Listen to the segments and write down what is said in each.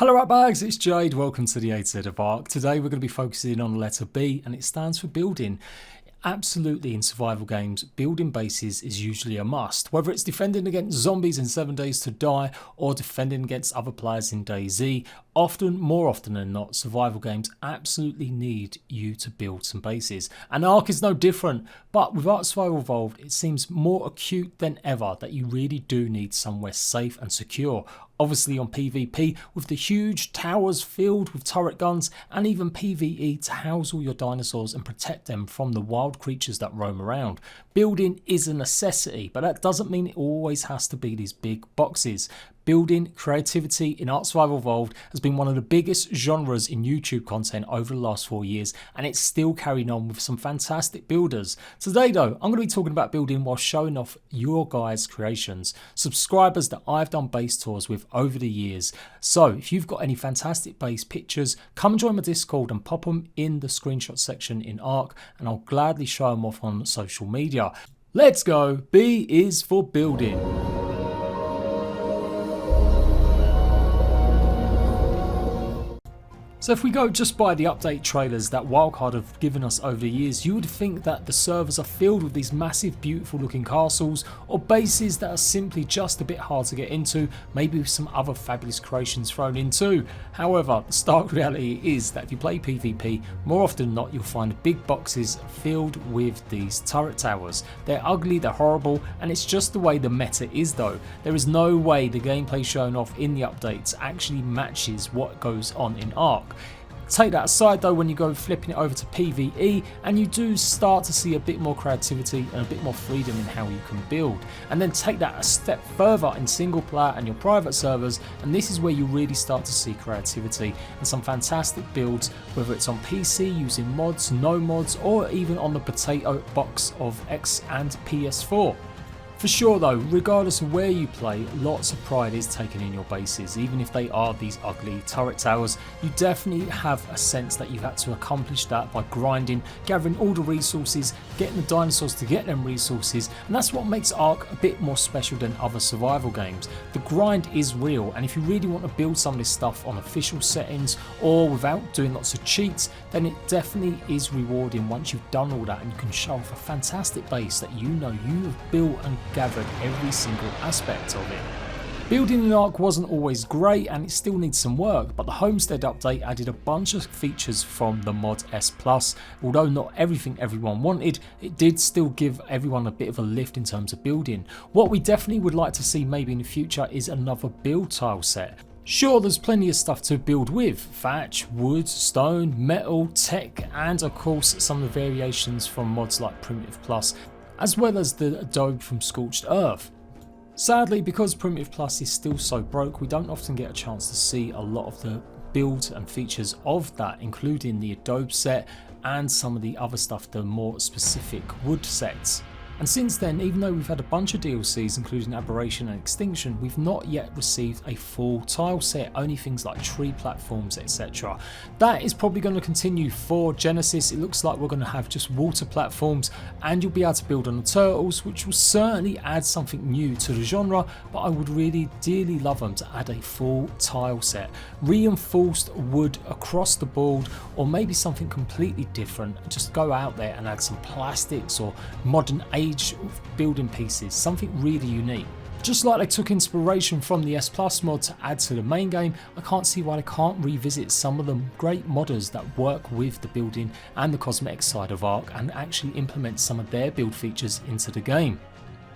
Hello Ratbags, it's Jade, welcome to the A to Z of ARK. Today we're going to be focusing on the letter B and it stands for building. Absolutely, in survival games, building bases is usually a must. Whether it's defending against zombies in 7 Days to Die or defending against other players in DayZ, more often than not, survival games absolutely need you to build some bases. And ARK is no different, but with ARK Survival Evolved, it seems more acute than ever that you really do need somewhere safe and secure. Obviously on PvP, with the huge towers filled with turret guns, and even PvE to house all your dinosaurs and protect them from the wild creatures that roam around. Building is a necessity, but that doesn't mean it always has to be these big boxes. Building creativity in ARK Survival Evolved has been one of the biggest genres in YouTube content over the last 4 years, and it's still carrying on with some fantastic builders. Today though, I'm going to be talking about building while showing off your guys' creations, subscribers that I've done base tours with over the years. So if you've got any fantastic base pictures, come join my Discord and pop them in the screenshot section in ARK, and I'll gladly show them off on social media. Let's go. B is for building. So if we go just by the update trailers that Wildcard have given us over the years, you would think that the servers are filled with these massive beautiful looking castles or bases that are simply just a bit hard to get into, maybe with some other fabulous creations thrown in too. However, the stark reality is that if you play PvP, more often than not you'll find big boxes filled with these turret towers. They're ugly, they're horrible, and it's just the way the meta is though. There is no way the gameplay shown off in the updates actually matches what goes on in ARK. Take that aside though when you go flipping it over to PvE, and you do start to see a bit more creativity and a bit more freedom in how you can build. And then take that a step further in single player and your private servers, and this is where you really start to see creativity and some fantastic builds, whether it's on PC using mods, no mods, or even on the potato box of X and PS4. For sure though, regardless of where you play, lots of pride is taken in your bases. Even if they are these ugly turret towers, you definitely have a sense that you've had to accomplish that by grinding, gathering all the resources, getting the dinosaurs to get them resources, and that's what makes ARK a bit more special than other survival games. The grind is real, and if you really want to build some of this stuff on official settings or without doing lots of cheats, then it definitely is rewarding once you've done all that and you can show off a fantastic base that you know you have built and gathered every single aspect of it. Building in ARK wasn't always great and it still needs some work, but the Homestead update added a bunch of features from the mod S+. Although not everything everyone wanted, it did still give everyone a bit of a lift in terms of building. What we definitely would like to see maybe in the future is another build tile set. Sure, there's plenty of stuff to build with: thatch, wood, stone, metal, tech, and of course some of the variations from mods like Primitive Plus, as well as the Adobe from Scorched Earth. Sadly, because Primitive Plus is still so broke, we don't often get a chance to see a lot of the builds and features of that, including the Adobe set and some of the other stuff, the more specific wood sets. And since then, even though we've had a bunch of DLCs including Aberration and Extinction, we've not yet received a full tile set, only things like tree platforms, etc. That is probably going to continue for Genesis. It looks like we're going to have just water platforms, and you'll be able to build on the turtles, which will certainly add something new to the genre, but I would really dearly love them to add a full tile set. Reinforced wood across the board, or maybe something completely different. Just go out there and add some plastics or modern age building pieces, something really unique. Just like they took inspiration from the S Plus mod to add to the main game, I can't see why they can't revisit some of the great modders that work with the building and the cosmetic side of ARK and actually implement some of their build features into the game.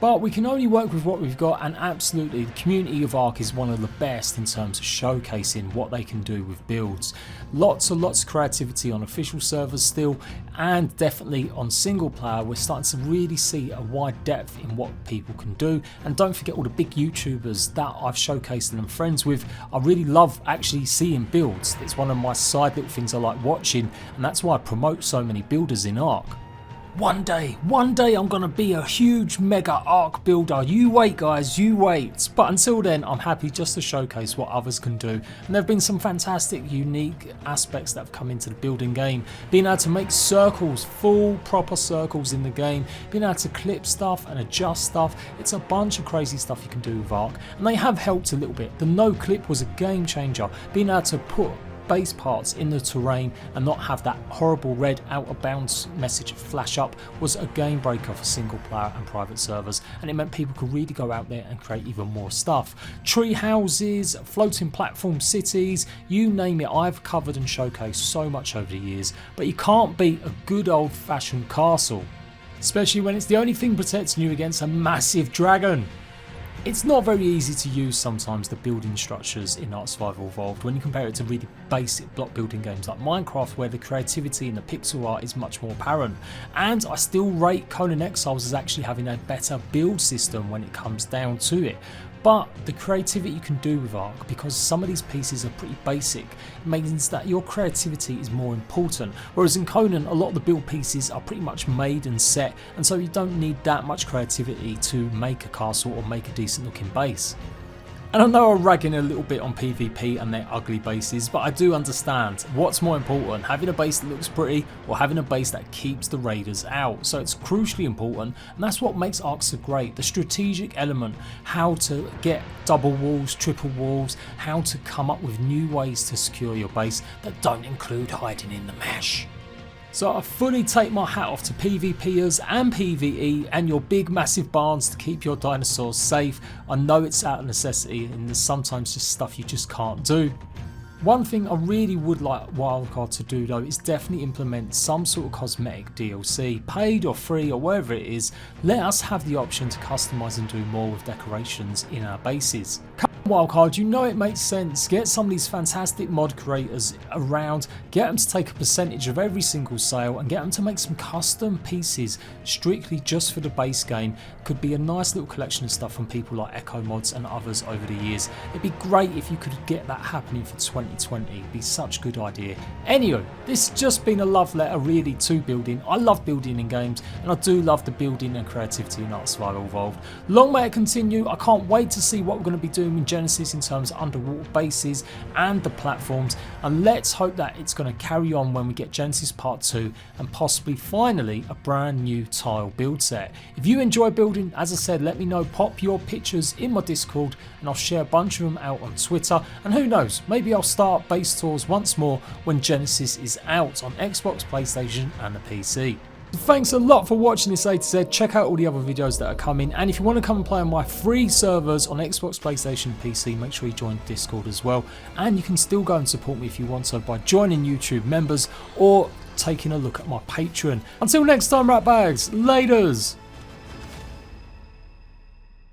But we can only work with what we've got, and absolutely the community of ARK is one of the best in terms of showcasing what they can do with builds. Lots of creativity on official servers still, and definitely on single player we're starting to really see a wide depth in what people can do. And don't forget all the big YouTubers that I've showcased and I'm friends with. I really love actually seeing builds. It's one of my side little things I like watching, and that's why I promote so many builders in ARK. One day I'm gonna be a huge mega ARK builder. You wait guys, you wait. But until then, I'm happy just to showcase what others can do. And there have been some fantastic, unique aspects that have come into the building game. Being able to make circles, full proper circles in the game. Being able to clip stuff and adjust stuff. It's a bunch of crazy stuff you can do with ARK. And they have helped a little bit. The no clip was a game changer. Being able to put base parts in the terrain and not have that horrible red out of bounds message flash up was a game breaker for single player and private servers, and it meant people could really go out there and create even more stuff. Tree houses, floating platform cities, you name it, I've covered and showcased so much over the years, but you can't beat a good old fashioned castle, especially when it's the only thing protecting you against a massive dragon. It's not very easy to use sometimes the building structures in Ark Survival Evolved when you compare it to really basic block building games like Minecraft, where the creativity and the pixel art is much more apparent. And I still rate Conan Exiles as actually having a better build system when it comes down to it. But the creativity you can do with ARK, because some of these pieces are pretty basic, means that your creativity is more important. Whereas in Conan, a lot of the build pieces are pretty much made and set, and so you don't need that much creativity to make a castle or make a decent looking base. And I know I'm ragging a little bit on PvP and their ugly bases, but I do understand what's more important, having a base that looks pretty or having a base that keeps the raiders out. So it's crucially important, and that's what makes ARK so great, the strategic element, how to get double walls, triple walls, how to come up with new ways to secure your base that don't include hiding in the mesh. So I fully take my hat off to PvPers and PvE and your big massive barns to keep your dinosaurs safe. I know it's out of necessity and there's sometimes just stuff you just can't do. One thing I really would like Wildcard to do though is definitely implement some sort of cosmetic DLC, paid or free or wherever it is. Let us have the option to customise and do more with decorations in our bases. Wildcard, you know it makes sense. Get some of these fantastic mod creators around, get them to take a percentage of every single sale and get them to make some custom pieces strictly just for the base game. Could be a nice little collection of stuff from people like Echo Mods and others over the years. It'd be great if you could get that happening for 2020. It'd be such a good idea. Anyway, this has just been a love letter really to building. I love building in games and I do love the building and creativity in Ark Survival Evolved. Long may it continue. I can't wait to see what we're going to be doing in Genesis in terms of underwater bases and the platforms, and let's hope that it's going to carry on when we get Genesis Part 2 and possibly finally a brand new tile build set. If you enjoy building, as I said, let me know, pop your pictures in my Discord and I'll share a bunch of them out on Twitter, and who knows, maybe I'll start base tours once more when Genesis is out on Xbox, PlayStation and the PC. Thanks a lot for watching this A to Z. Check out all the other videos that are coming, and if you want to come and play on my free servers on Xbox, PlayStation and PC, make sure you join Discord as well. And you can still go and support me if you want to by joining YouTube members or taking a look at my Patreon. Until next time, rat bags, laters.